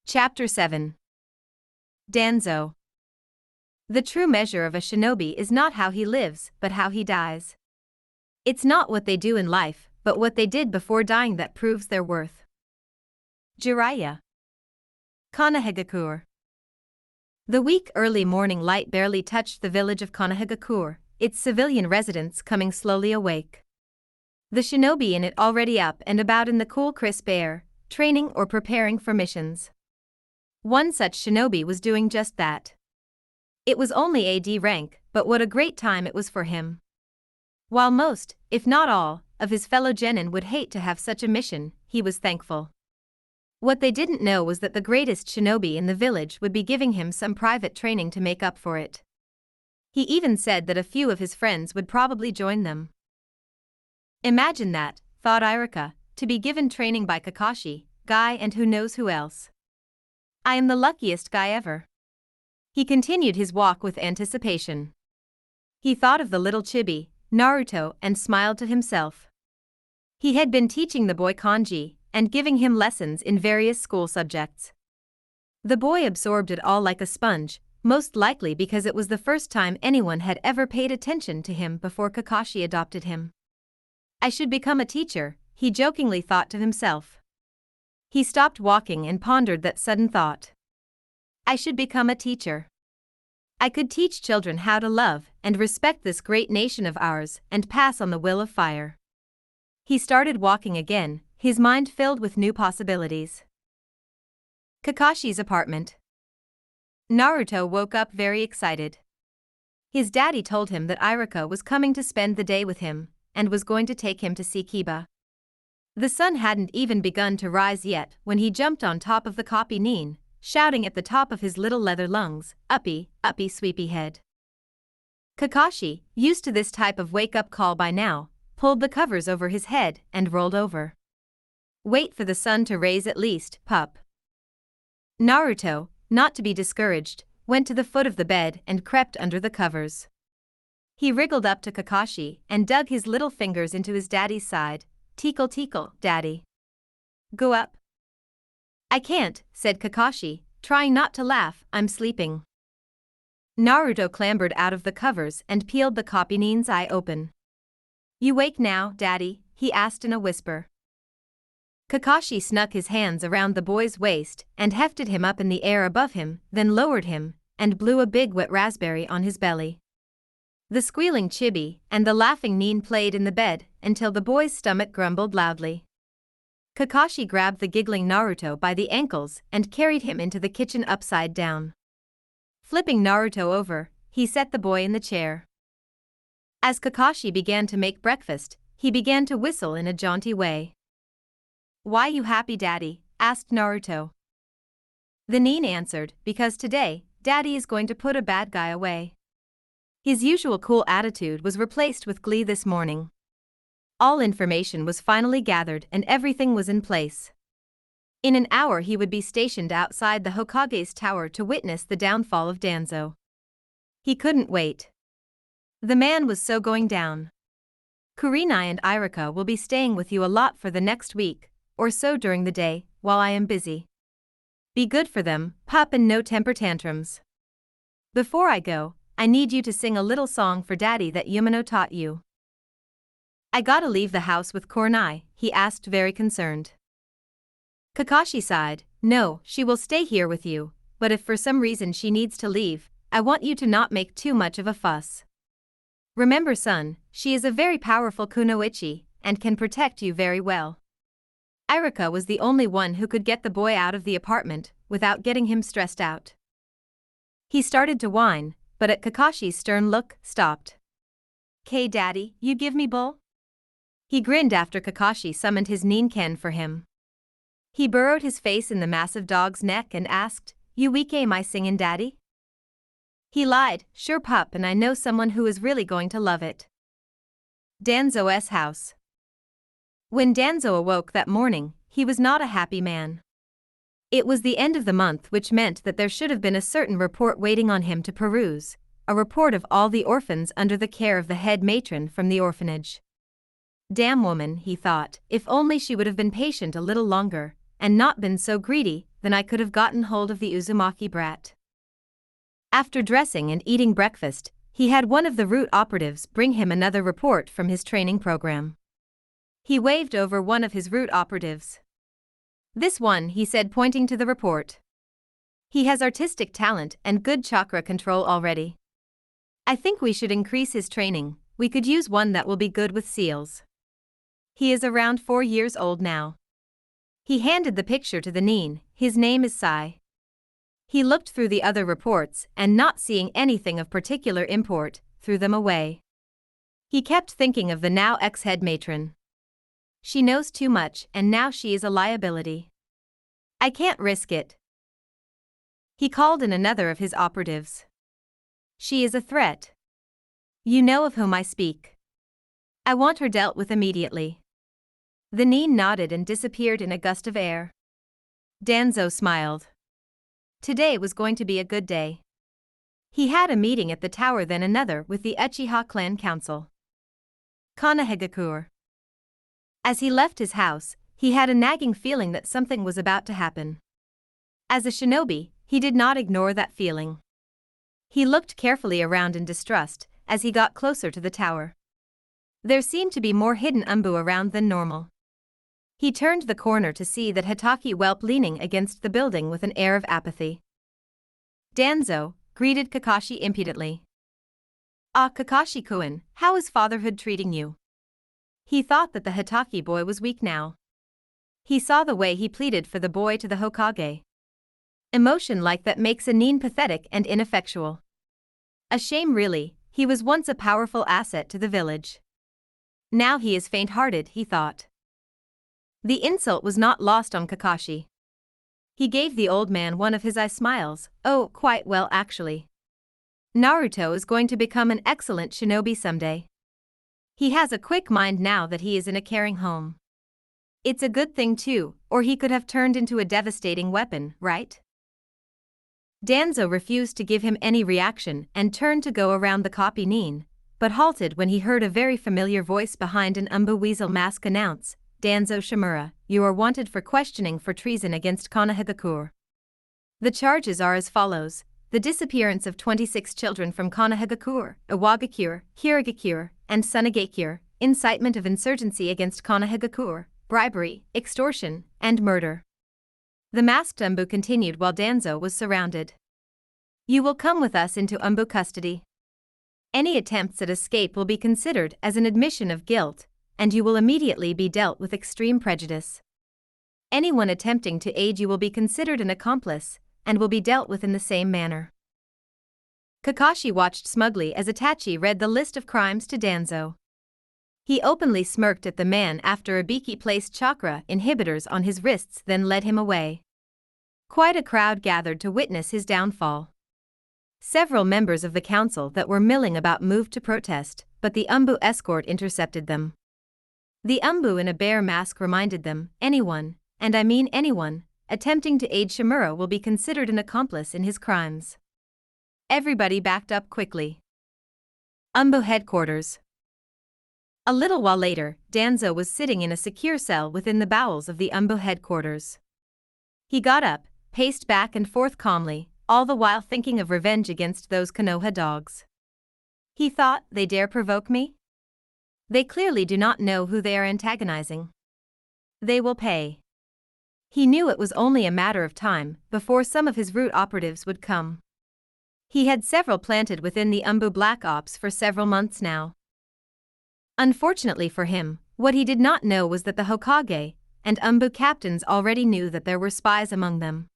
Chapter 7. Danzo. The true measure of a shinobi is not how he lives, but how he dies. It's not what they do in life, but what they did before dying that proves their worth. Jiraiya. Konohagakure. The weak early morning light barely touched the village of Konohagakure, its civilian residents coming slowly awake. The shinobi in it already up and about in the cool crisp air, training or preparing for missions. One such shinobi was doing just that. It was only AD rank, but what a great time it was for him. While most, if not all, of his fellow genin would hate to have such a mission, he was thankful. What they didn't know was that the greatest shinobi in the village would be giving him some private training to make up for it. He even said that a few of his friends would probably join them. Imagine that, thought Irika, to be given training by Kakashi, Guy and who knows who else. I am the luckiest guy ever. He continued his walk with anticipation. He thought of the little chibi, Naruto, and smiled to himself. He had been teaching the boy kanji, and giving him lessons in various school subjects. The boy absorbed it all like a sponge, most likely because it was the first time anyone had ever paid attention to him before Kakashi adopted him. I should become a teacher, he jokingly thought to himself. He stopped walking and pondered that sudden thought. I should become a teacher. I could teach children how to love and respect this great nation of ours and pass on the will of fire. He started walking again, his mind filled with new possibilities. Kakashi's apartment. Naruto woke up very excited. His daddy told him that Irika was coming to spend the day with him, and was going to take him to see Kiba. The sun hadn't even begun to rise yet when he jumped on top of the copy Nin, shouting at the top of his little leather lungs, "Uppy, uppy sweepy head." Kakashi, used to this type of wake-up call by now, pulled the covers over his head and rolled over. Wait for the sun to raise at least, pup. Naruto, not to be discouraged, went to the foot of the bed and crept under the covers. He wriggled up to Kakashi and dug his little fingers into his daddy's side. Tickle tickle, daddy. Go up. I can't, said Kakashi, trying not to laugh, I'm sleeping. Naruto clambered out of the covers and peeled the copy Nin's eye open. You wake now, daddy? He asked in a whisper. Kakashi snuck his hands around the boy's waist and hefted him up in the air above him, then lowered him, and blew a big wet raspberry on his belly. The squealing chibi and the laughing Nin played in the bed until the boy's stomach grumbled loudly. Kakashi grabbed the giggling Naruto by the ankles and carried him into the kitchen upside down. Flipping Naruto over, he set the boy in the chair. As Kakashi began to make breakfast, he began to whistle in a jaunty way. Why you happy, daddy? Asked Naruto. The Nin answered, because today, daddy is going to put a bad guy away. His usual cool attitude was replaced with glee this morning. All information was finally gathered and everything was in place. In an hour he would be stationed outside the Hokage's tower to witness the downfall of Danzo. He couldn't wait. The man was so going down. Kurenai and Irika will be staying with you a lot for the next week, or so during the day, while I am busy. Be good for them, pup, and no temper tantrums. Before I go, I need you to sing a little song for daddy that Yumino taught you. I gotta leave the house with Kurenai, he asked very concerned. Kakashi sighed, no, she will stay here with you, but if for some reason she needs to leave, I want you to not make too much of a fuss. Remember son, she is a very powerful kunoichi, and can protect you very well. Irika was the only one who could get the boy out of the apartment without getting him stressed out. He started to whine, but at Kakashi's stern look, stopped. "K daddy, you give me bull?" He grinned after Kakashi summoned his Ninken for him. He burrowed his face in the massive dog's neck and asked, "You weak am I singin' daddy?" He lied, "Sure pup, and I know someone who is really going to love it." Danzo's house. When Danzo awoke that morning, he was not a happy man. It was the end of the month, which meant that there should have been a certain report waiting on him to peruse, a report of all the orphans under the care of the head matron from the orphanage. Damn woman, he thought, if only she would have been patient a little longer, and not been so greedy, then I could have gotten hold of the Uzumaki brat. After dressing and eating breakfast, he had one of the route operatives bring him another report from his training program. He waved over one of his route operatives. "This one," he said, pointing to the report. "He has artistic talent and good chakra control already. I think we should increase his training. We could use one that will be good with seals. He is around 4 years old now." He handed the picture to the Nin. "His name is Sai." He looked through the other reports and, not seeing anything of particular import, threw them away. He kept thinking of the now ex-head matron. She knows too much, and now she is a liability. I can't risk it. He called in another of his operatives. "She is a threat. You know of whom I speak. I want her dealt with immediately." The Nin nodded and disappeared in a gust of air. Danzo smiled. Today was going to be a good day. He had a meeting at the tower, then another with the Uchiha clan council. Konohagakure. As he left his house, he had a nagging feeling that something was about to happen. As a shinobi, he did not ignore that feeling. He looked carefully around in distrust as he got closer to the tower. There seemed to be more hidden umbu around than normal. He turned the corner to see that Hitaki whelp leaning against the building with an air of apathy. Danzo greeted Kakashi impudently. "Ah, Kakashi-kun, how is fatherhood treating you?" He thought that the Hitaki boy was weak now. He saw the way he pleaded for the boy to the Hokage. Emotion like that makes a Nin pathetic and ineffectual. A shame really, he was once a powerful asset to the village. Now he is faint-hearted, he thought. The insult was not lost on Kakashi. He gave the old man one of his eye smiles. "Oh, quite well actually. Naruto is going to become an excellent shinobi someday. He has a quick mind now that he is in a caring home. It's a good thing too, or he could have turned into a devastating weapon, right?" Danzo refused to give him any reaction and turned to go around the copy Nin, but halted when he heard a very familiar voice behind an umbu weasel mask announce, "Danzo Shimura, you are wanted for questioning for treason against Konohagakure. The charges are as follows: the disappearance of 26 children from Konohagakure, Iwagakure, Hiragakure, and Sunagakure, incitement of insurgency against Konohagakure, bribery, extortion, and murder." The masked umbu continued while Danzo was surrounded. "You will come with us into umbu custody. Any attempts at escape will be considered as an admission of guilt, and you will immediately be dealt with extreme prejudice. Anyone attempting to aid you will be considered an accomplice, and will be dealt with in the same manner." Kakashi watched smugly as Itachi read the list of crimes to Danzo. He openly smirked at the man after Ibiki placed chakra inhibitors on his wrists, then led him away. Quite a crowd gathered to witness his downfall. Several members of the council that were milling about moved to protest, but the umbu escort intercepted them. The umbu in a bear mask reminded them, "Anyone, and I mean anyone, attempting to aid Shimura will be considered an accomplice in his crimes." Everybody backed up quickly. Umbu headquarters. A little while later, Danzo was sitting in a secure cell within the bowels of the umbu headquarters. He got up, paced back and forth calmly, all the while thinking of revenge against those Konoha dogs. He thought, they dare provoke me? They clearly do not know who they are antagonizing. They will pay. He knew it was only a matter of time before some of his route operatives would come. He had several planted within the umbu Black Ops for several months now. Unfortunately for him, what he did not know was that the Hokage and umbu captains already knew that there were spies among them.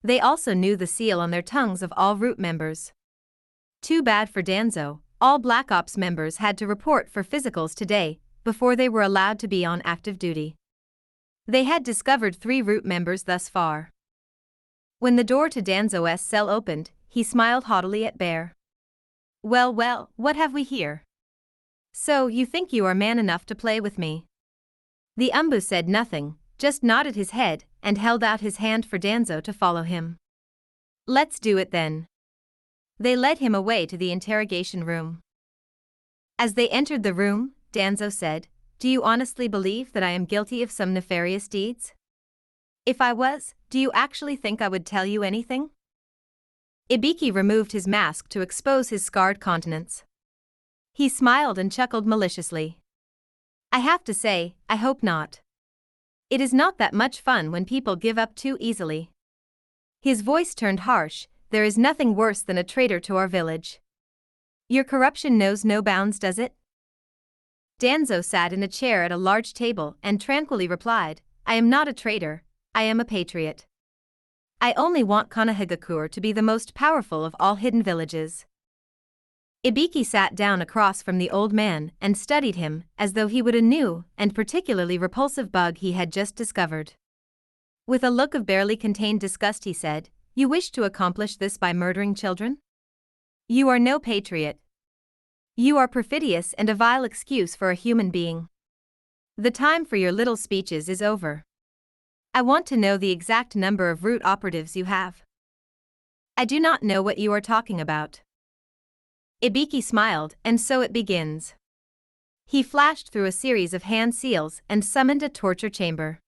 They also knew the seal on their tongues of all route members. Too bad for Danzo, all Black Ops members had to report for physicals today before they were allowed to be on active duty. They had discovered 3 route members thus far. When the door to Danzo's cell opened, he smiled haughtily at Bear. Well, well, what have we here? So, you think you are man enough to play with me?" The umbu said nothing, just nodded his head and held out his hand for Danzo to follow him. "Let's do it then." They led him away to the interrogation room. As they entered the room, Danzo said, "Do you honestly believe that I am guilty of some nefarious deeds?" If I was, do you actually think I would tell you anything? Ibiki removed his mask to expose his scarred countenance. He smiled and chuckled maliciously. I have to say, I hope not. It is not that much fun when people give up too easily. His voice turned harsh. There is nothing worse than a traitor to our village. Your corruption knows no bounds, does it? Danzo sat in a chair at a large table and tranquilly replied, I am not a traitor, I am a patriot. I only want Konohagakure to be the most powerful of all hidden villages. Ibiki sat down across from the old man and studied him as though he would a new and particularly repulsive bug he had just discovered. With a look of barely contained disgust he said, You wish to accomplish this by murdering children? You are no patriot. You are perfidious and a vile excuse for a human being. The time for your little speeches is over. I want to know the exact number of root operatives you have. I do not know what you are talking about. Ibiki smiled, and so it begins. He flashed through a series of hand seals and summoned a torture chamber.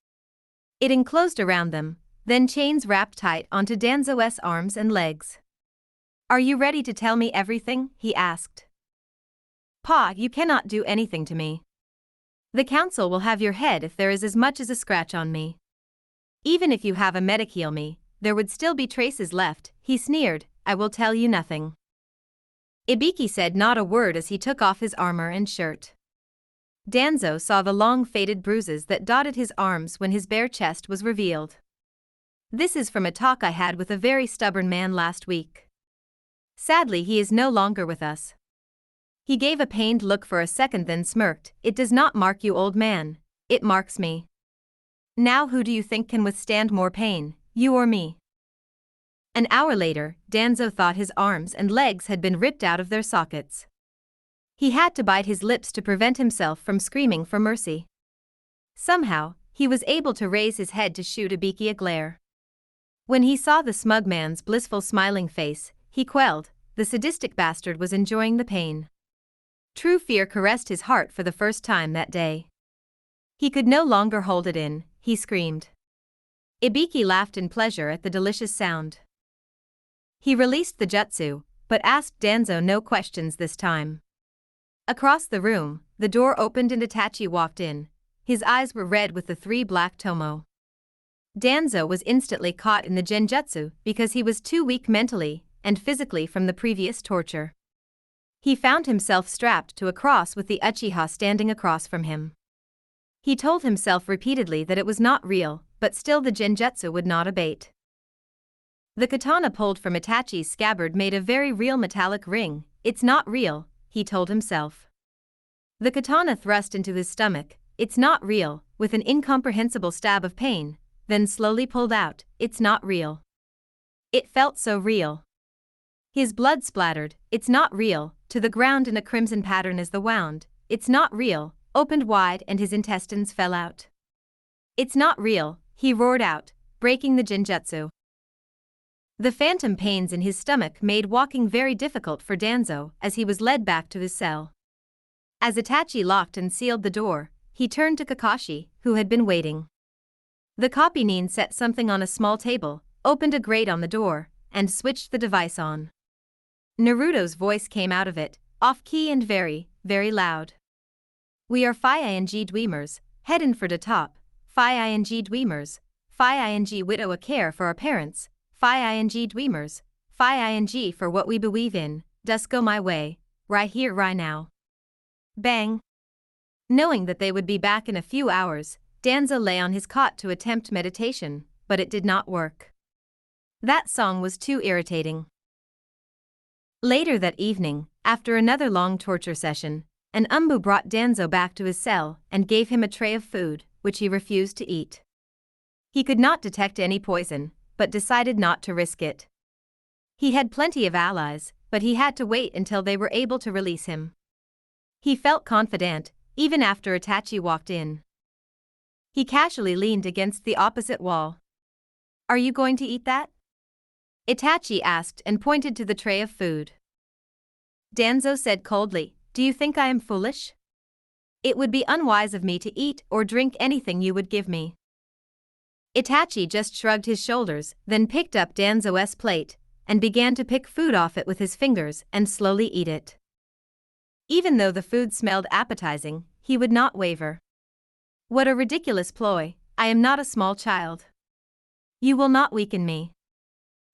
It enclosed around them, then chains wrapped tight onto Danzo's arms and legs. Are you ready to tell me everything? He asked. Pa, you cannot do anything to me. The council will have your head if there is as much as a scratch on me. Even if you have a medic heal me, there would still be traces left, he sneered. I will tell you nothing. Ibiki said not a word as he took off his armor and shirt. Danzo saw the long faded bruises that dotted his arms when his bare chest was revealed. This is from a talk I had with a very stubborn man last week. Sadly, he is no longer with us. He gave a pained look for a second, then smirked. It does not mark you, old man, it marks me. Now who do you think can withstand more pain, you or me? An hour later, Danzo thought his arms and legs had been ripped out of their sockets. He had to bite his lips to prevent himself from screaming for mercy. Somehow, he was able to raise his head to shoot Ibiki a glare. When he saw the smug man's blissful smiling face, he quelled. The sadistic bastard was enjoying the pain. True fear caressed his heart for the first time that day. He could no longer hold it in, he screamed. Ibiki laughed in pleasure at the delicious sound. He released the jutsu, but asked Danzo no questions this time. Across the room, the door opened and Itachi walked in. His eyes were red with the 3 black tomo. Danzo was instantly caught in the genjutsu because he was too weak mentally and physically from the previous torture. He found himself strapped to a cross with the Uchiha standing across from him. He told himself repeatedly that it was not real, but still the genjutsu would not abate. The katana pulled from Itachi's scabbard made a very real metallic ring. It's not real, he told himself. The katana thrust into his stomach. It's not real, with an incomprehensible stab of pain, then slowly pulled out. It's not real. It felt so real. His blood splattered. It's not real, to the ground in a crimson pattern as the wound. It's not real, opened wide and his intestines fell out. It's not real, he roared out, breaking the genjutsu. The phantom pains in his stomach made walking very difficult for Danzo as he was led back to his cell. As Itachi locked and sealed the door, he turned to Kakashi, who had been waiting. The copy-nin set something on a small table, opened a grate on the door, and switched the device on. Naruto's voice came out of it, off-key and very, very loud. We are Phi Ing Dweemers, headin' for the top, Phi Ing Dweemers, Phi Ing widow a care for our parents, Phi Ing Dweemers, Phi Ing for what we believe in, dus go my way, right here right now. Bang! Knowing that they would be back in a few hours, Danzo lay on his cot to attempt meditation, but it did not work. That song was too irritating. Later that evening, after another long torture session, an umbu brought Danzo back to his cell and gave him a tray of food, which he refused to eat. He could not detect any poison, but decided not to risk it. He had plenty of allies, but he had to wait until they were able to release him. He felt confident, even after Itachi walked in. He casually leaned against the opposite wall. Are you going to eat that? Itachi asked and pointed to the tray of food. Danzo said coldly, Do you think I am foolish? It would be unwise of me to eat or drink anything you would give me. Itachi just shrugged his shoulders, then picked up Danzo's plate, and began to pick food off it with his fingers and slowly eat it. Even though the food smelled appetizing, he would not waver. What a ridiculous ploy, I am not a small child. You will not weaken me.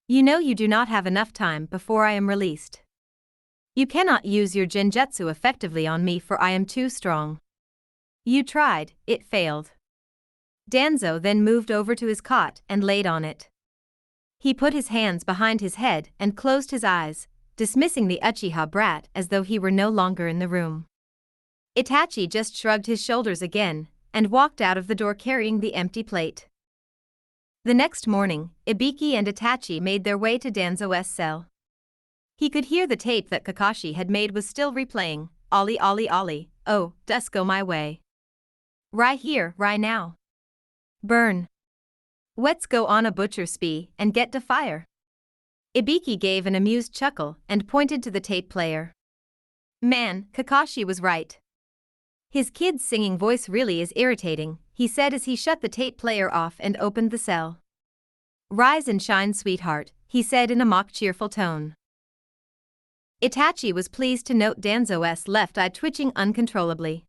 You know you do not have enough time before I am released. You cannot use your genjutsu effectively on me for I am too strong. You tried, it failed. Danzo then moved over to his cot and laid on it. He put his hands behind his head and closed his eyes, dismissing the Uchiha brat as though he were no longer in the room. Itachi just shrugged his shoulders again and walked out of the door carrying the empty plate. The next morning, Ibiki and Itachi made their way to Danzo's cell. He could hear the tape that Kakashi had made was still replaying, "Ollie ollie ollie, oh, dust go my way. Right here, right now. Burn. Let's go on a butcher spee and get to fire." Ibiki gave an amused chuckle and pointed to the tape player. Man, Kakashi was right. His kid's singing voice really is irritating, he said as he shut the tape player off and opened the cell. Rise and shine, sweetheart, he said in a mock cheerful tone. Itachi was pleased to note Danzo's left eye twitching uncontrollably.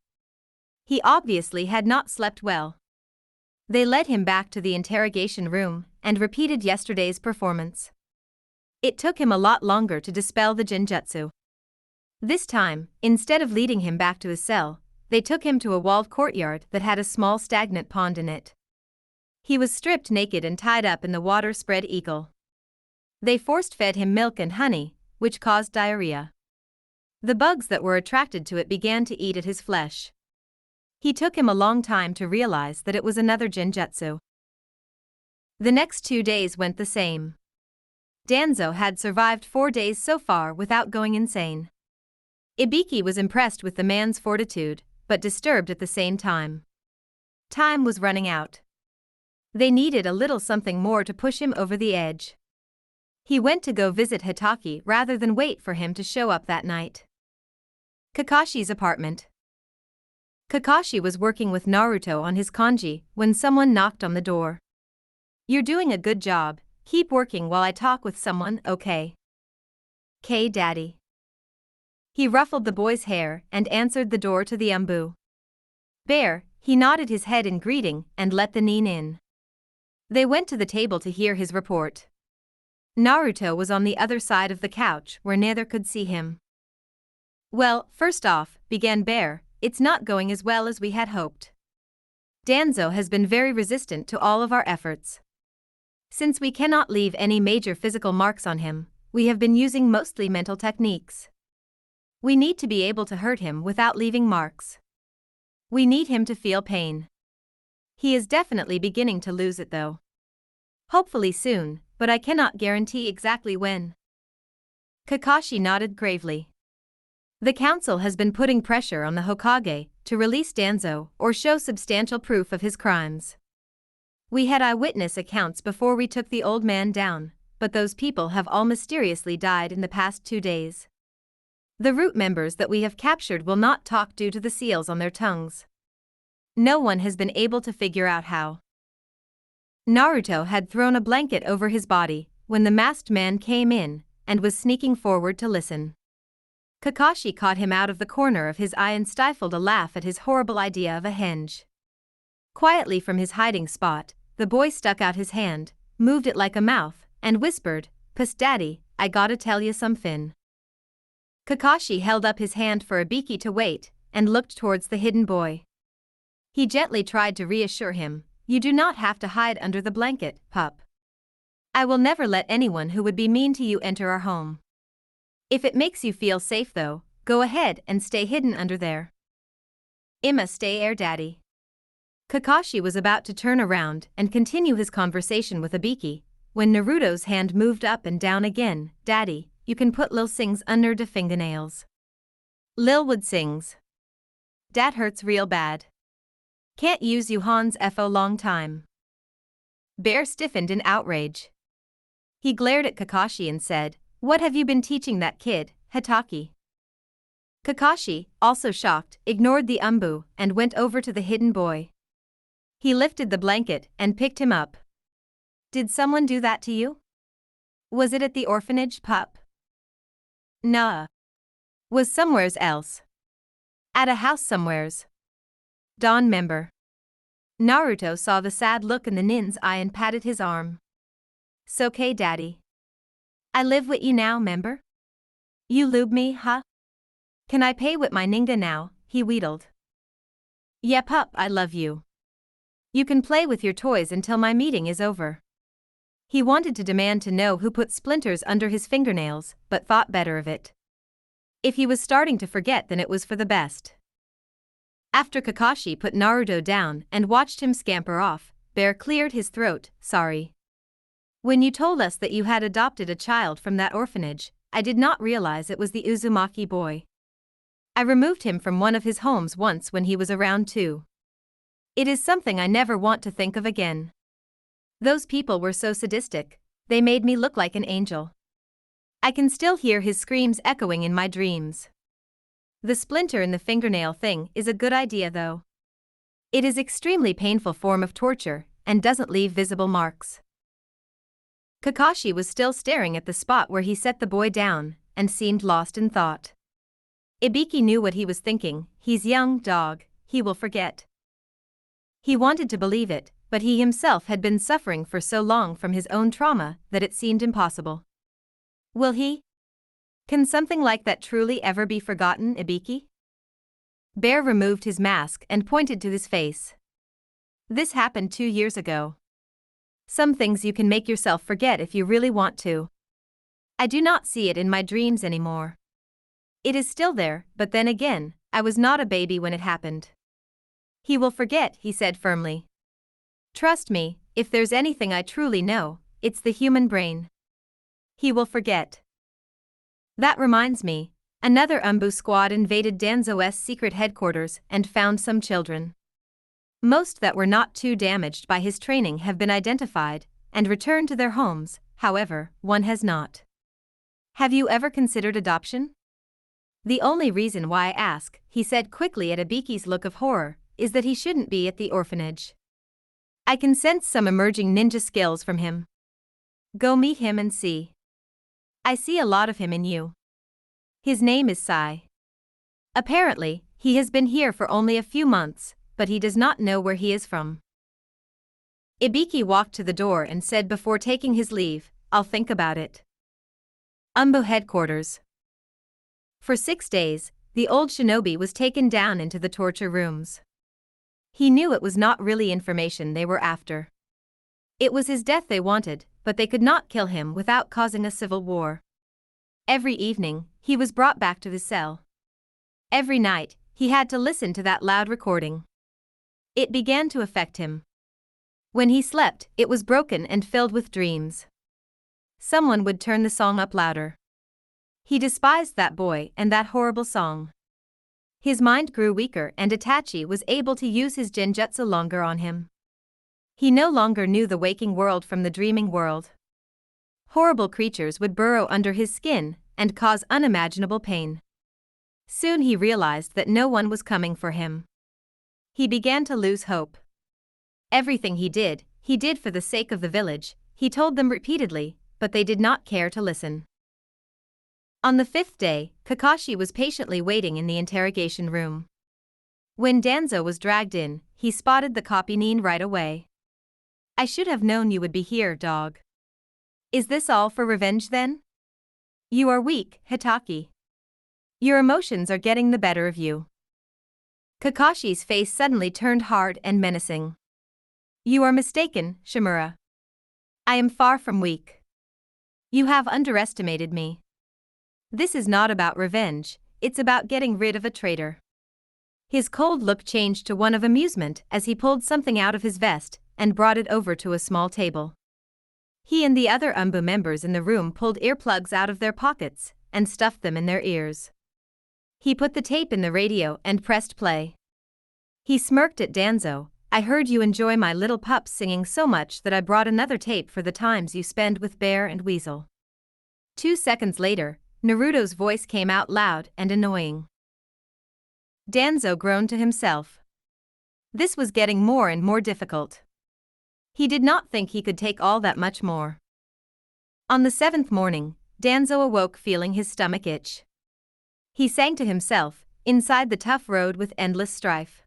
He obviously had not slept well. They led him back to the interrogation room and repeated yesterday's performance. It took him a lot longer to dispel the genjutsu. This time, instead of leading him back to his cell, they took him to a walled courtyard that had a small stagnant pond in it. He was stripped naked and tied up in the water-spread eagle. They force-fed him milk and honey, which caused diarrhea. The bugs that were attracted to it began to eat at his flesh. He took him a long time to realize that it was another genjutsu. The next 2 days went the same. Danzo had survived 4 days so far without going insane. Ibiki was impressed with the man's fortitude, but disturbed at the same time. Time was running out. They needed a little something more to push him over the edge. He went to go visit Hitaki rather than wait for him to show up that night. Kakashi's apartment. Kakashi was working with Naruto on his kanji when someone knocked on the door. You're doing a good job, keep working while I talk with someone, okay? "K daddy." He ruffled the boy's hair and answered the door to the umbu. Bear, he nodded his head in greeting and let the nin in. They went to the table to hear his report. Naruto was on the other side of the couch where neither could see him. "Well, first off," began Bear, "it's not going as well as we had hoped. Danzo has been very resistant to all of our efforts. Since we cannot leave any major physical marks on him, we have been using mostly mental techniques. We need to be able to hurt him without leaving marks. We need him to feel pain. He is definitely beginning to lose it though. Hopefully soon, but I cannot guarantee exactly when." Kakashi nodded gravely. The council has been putting pressure on the Hokage to release Danzo or show substantial proof of his crimes. We had eyewitness accounts before we took the old man down, but those people have all mysteriously died in the past 2 days. The root members that we have captured will not talk due to the seals on their tongues. No one has been able to figure out how. Naruto had thrown a blanket over his body when the masked man came in and was sneaking forward to listen. Kakashi caught him out of the corner of his eye and stifled a laugh at his horrible idea of a henge. Quietly from his hiding spot, the boy stuck out his hand, moved it like a mouth, and whispered, "Puss daddy, I gotta tell you somefin." Kakashi held up his hand for Ibiki to wait, and looked towards the hidden boy. He gently tried to reassure him, "You do not have to hide under the blanket, pup. I will never let anyone who would be mean to you enter our home. If it makes you feel safe though, go ahead and stay hidden under there. Imma stay air daddy." Kakashi was about to turn around and continue his conversation with Ibiki, when Naruto's hand moved up and down again. "Daddy, you can put Lil Sing's under de fingernails." Lil would sings. "Dat hurts real bad. Can't use you Hans fo long time." Bear stiffened in outrage. He glared at Kakashi and said, "What have you been teaching that kid, Hitaki?" Kakashi, also shocked, ignored the umbu and went over to the hidden boy. He lifted the blanket and picked him up. Did someone do that to you? Was it at the orphanage, pup? Nah. Was somewheres else. At a house somewheres. Dawn member. Naruto saw the sad look in the nin's eye and patted his arm. "'S okay, daddy. I live with you now, member? You lube me, huh? Can I pay with my ninga now?" he wheedled. "Yeah, pup, I love you. You can play with your toys until my meeting is over." He wanted to demand to know who put splinters under his fingernails, but thought better of it. If he was starting to forget, then it was for the best. After Kakashi put Naruto down and watched him scamper off, Bear cleared his throat. "Sorry. When you told us that you had adopted a child from that orphanage, I did not realize it was the Uzumaki boy. I removed him from one of his homes once when he was around 2. It is something I never want to think of again. Those people were so sadistic, they made me look like an angel. I can still hear his screams echoing in my dreams. The splinter in the fingernail thing is a good idea though. It is extremely painful form of torture and doesn't leave visible marks." Kakashi was still staring at the spot where he set the boy down and seemed lost in thought. Ibiki knew what he was thinking. He's young, dog, he will forget. He wanted to believe it, but he himself had been suffering for so long from his own trauma that it seemed impossible. Will he? Can something like that truly ever be forgotten, Ibiki? Bear removed his mask and pointed to his face. "This happened 2 years ago. Some things you can make yourself forget if you really want to. I do not see it in my dreams anymore. It is still there, but then again, I was not a baby when it happened." "He will forget," he said firmly. "Trust me, if there's anything I truly know, it's the human brain. He will forget." That reminds me, another Umbu squad invaded Danzo's secret headquarters and found some children. Most that were not too damaged by his training have been identified and returned to their homes, however, one has not. "Have you ever considered adoption?" "The only reason why I ask," he said quickly at Ibiki's look of horror, "is that he shouldn't be at the orphanage. I can sense some emerging ninja skills from him. Go meet him and see. I see a lot of him in you. His name is Sai. Apparently, he has been here for only a few months, but he does not know where he is from." Ibiki walked to the door and said before taking his leave, "I'll think about it." Umbu headquarters. For 6 days, the old shinobi was taken down into the torture rooms. He knew it was not really information they were after. It was his death they wanted, but they could not kill him without causing a civil war. Every evening, he was brought back to his cell. Every night, he had to listen to that loud recording. It began to affect him. When he slept, it was broken and filled with dreams. Someone would turn the song up louder. He despised that boy and that horrible song. His mind grew weaker and Itachi was able to use his genjutsu longer on him. He no longer knew the waking world from the dreaming world. Horrible creatures would burrow under his skin and cause unimaginable pain. Soon he realized that no one was coming for him. He began to lose hope. Everything he did for the sake of the village, he told them repeatedly, but they did not care to listen. On the 5th day, Kakashi was patiently waiting in the interrogation room. When Danzo was dragged in, he spotted the copy nin right away. "I should have known you would be here, dog. Is this all for revenge then? You are weak, Hitaki. Your emotions are getting the better of you." Kakashi's face suddenly turned hard and menacing. "You are mistaken, Shimura. I am far from weak. You have underestimated me. This is not about revenge, it's about getting rid of a traitor." His cold look changed to one of amusement as he pulled something out of his vest and brought it over to a small table. He and the other Umbu members in the room pulled earplugs out of their pockets and stuffed them in their ears. He put the tape in the radio and pressed play. He smirked at Danzo. "I heard you enjoy my little pups singing so much that I brought another tape for the times you spend with Bear and Weasel." 2 seconds later, Naruto's voice came out loud and annoying. Danzo groaned to himself. This was getting more and more difficult. He did not think he could take all that much more. On the seventh morning, Danzo awoke feeling his stomach itch. He sang to himself, inside the tough road with endless strife.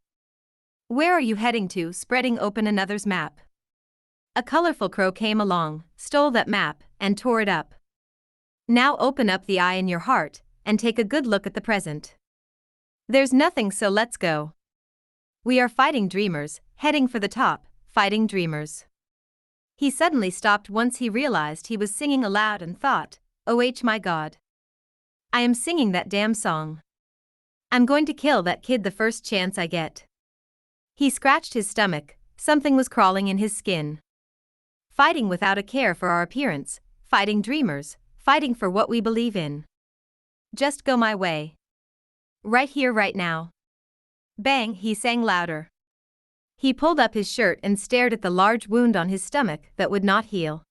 Where are you heading to? Spreading open another's map. A colorful crow came along, stole that map, and tore it up. Now open up the eye in your heart, and take a good look at the present. There's nothing, so let's go. We are fighting dreamers, heading for the top, fighting dreamers. He suddenly stopped once he realized he was singing aloud and thought, oh my god. I am singing that damn song. I'm going to kill that kid the first chance I get. He scratched his stomach, something was crawling in his skin. Fighting without a care for our appearance, fighting dreamers, fighting for what we believe in. Just go my way. Right here, right now. Bang, he sang louder. He pulled up his shirt and stared at the large wound on his stomach that would not heal.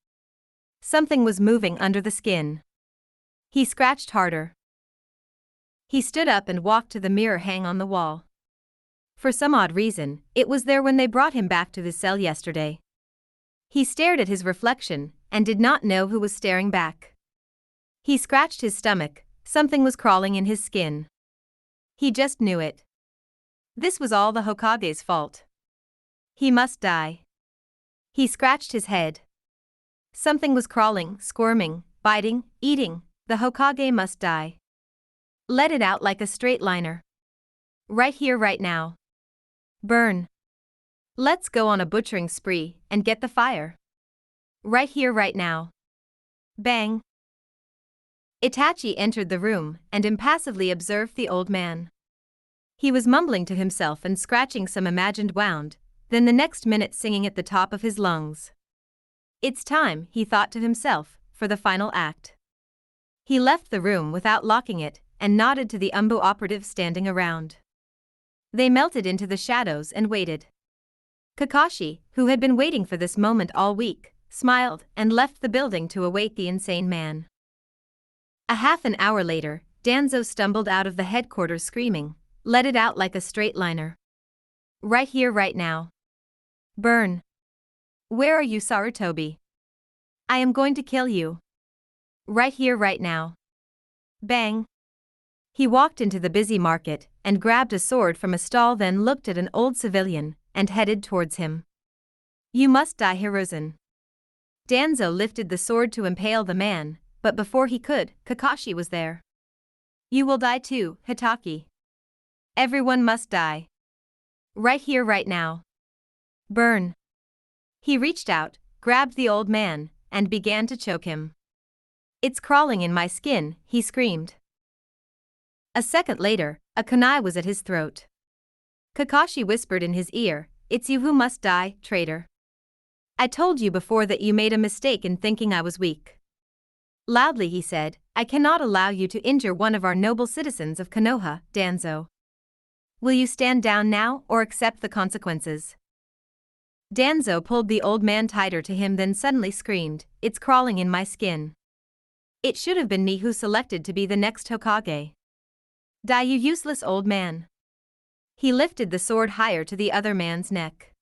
Something was moving under the skin. He scratched harder. He stood up and walked to the mirror hang on the wall. For some odd reason, it was there when they brought him back to his cell yesterday. He stared at his reflection and did not know who was staring back. He scratched his stomach, something was crawling in his skin. He just knew it. This was all the Hokage's fault. He must die. He scratched his head. Something was crawling, squirming, biting, eating. The Hokage must die. Let it out like a straight liner. Right here, right now. Burn. Let's go on a butchering spree and get the fire. Right here, right now. Bang. Itachi entered the room and impassively observed the old man. He was mumbling to himself and scratching some imagined wound, then the next minute singing at the top of his lungs. It's time, he thought to himself, for the final act. He left the room without locking it and nodded to the Umbu operatives standing around. They melted into the shadows and waited. Kakashi, who had been waiting for this moment all week, smiled and left the building to await the insane man. A half an hour later, Danzo stumbled out of the headquarters screaming, let it out like a straight liner. Right here, right now. Burn. Where are you, Sarutobi? I am going to kill you. Right here, right now. Bang. He walked into the busy market and grabbed a sword from a stall, then looked at an old civilian and headed towards him. You must die, Hiruzen. Danzo lifted the sword to impale the man, but before he could, Kakashi was there. You will die too, Hitaki. Everyone must die. Right here, right now. Burn. He reached out, grabbed the old man, and began to choke him. It's crawling in my skin, he screamed. A second later, a kunai was at his throat. Kakashi whispered in his ear, it's you who must die, traitor. I told you before that you made a mistake in thinking I was weak. Loudly he said, I cannot allow you to injure one of our noble citizens of Konoha, Danzo. Will you stand down now or accept the consequences? Danzo pulled the old man tighter to him, then suddenly screamed, it's crawling in my skin. It should have been me who selected to be the next Hokage. Die, you useless old man. He lifted the sword higher to the other man's neck.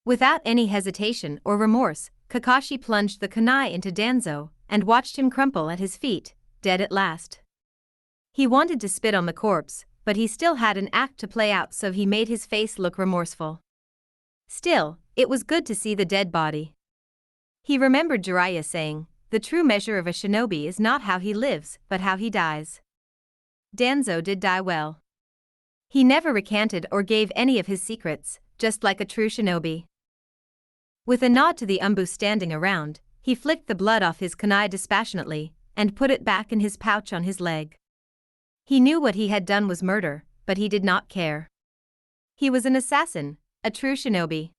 Without any hesitation or remorse, Kakashi plunged the kunai into Danzo and watched him crumple at his feet, dead at last. He wanted to spit on the corpse, but he still had an act to play out, so he made his face look remorseful. Still, it was good to see the dead body. He remembered Jiraiya saying, the true measure of a shinobi is not how he lives, but how he dies. Danzo did die well. He never recanted or gave any of his secrets, just like a true shinobi. With a nod to the umbu standing around, he flicked the blood off his kunai dispassionately and put it back in his pouch on his leg. He knew what he had done was murder, but he did not care. He was an assassin, a true shinobi.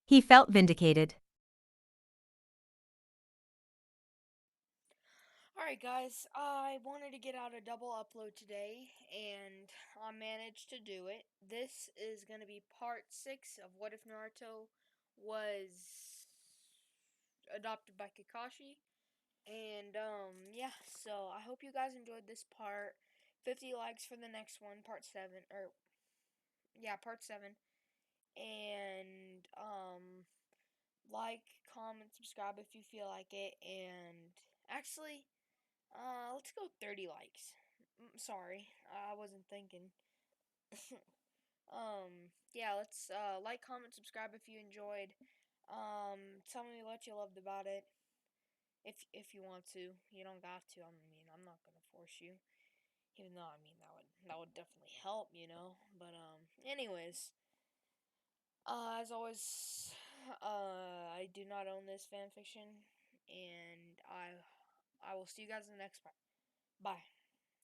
He felt vindicated. Alright guys, I wanted to get out a double upload today, and I managed to do it. This is going to be part 6 of What If Naruto was adopted by Kakashi. And, yeah, so I hope you guys enjoyed this part. 50 likes for the next one, part 7, or, yeah, part 7. And, like, comment, subscribe if you feel like it, and actually, let's go 30 likes. Sorry, I wasn't thinking. Yeah, let's like, comment, subscribe if you enjoyed. Tell me what you loved about it. If you want to, you don't got to. I mean, I'm not gonna force you. Even though, I mean, that would definitely help, you know. But anyways, as always, I do not own this fanfiction, and I will see you guys in the next part. Bye.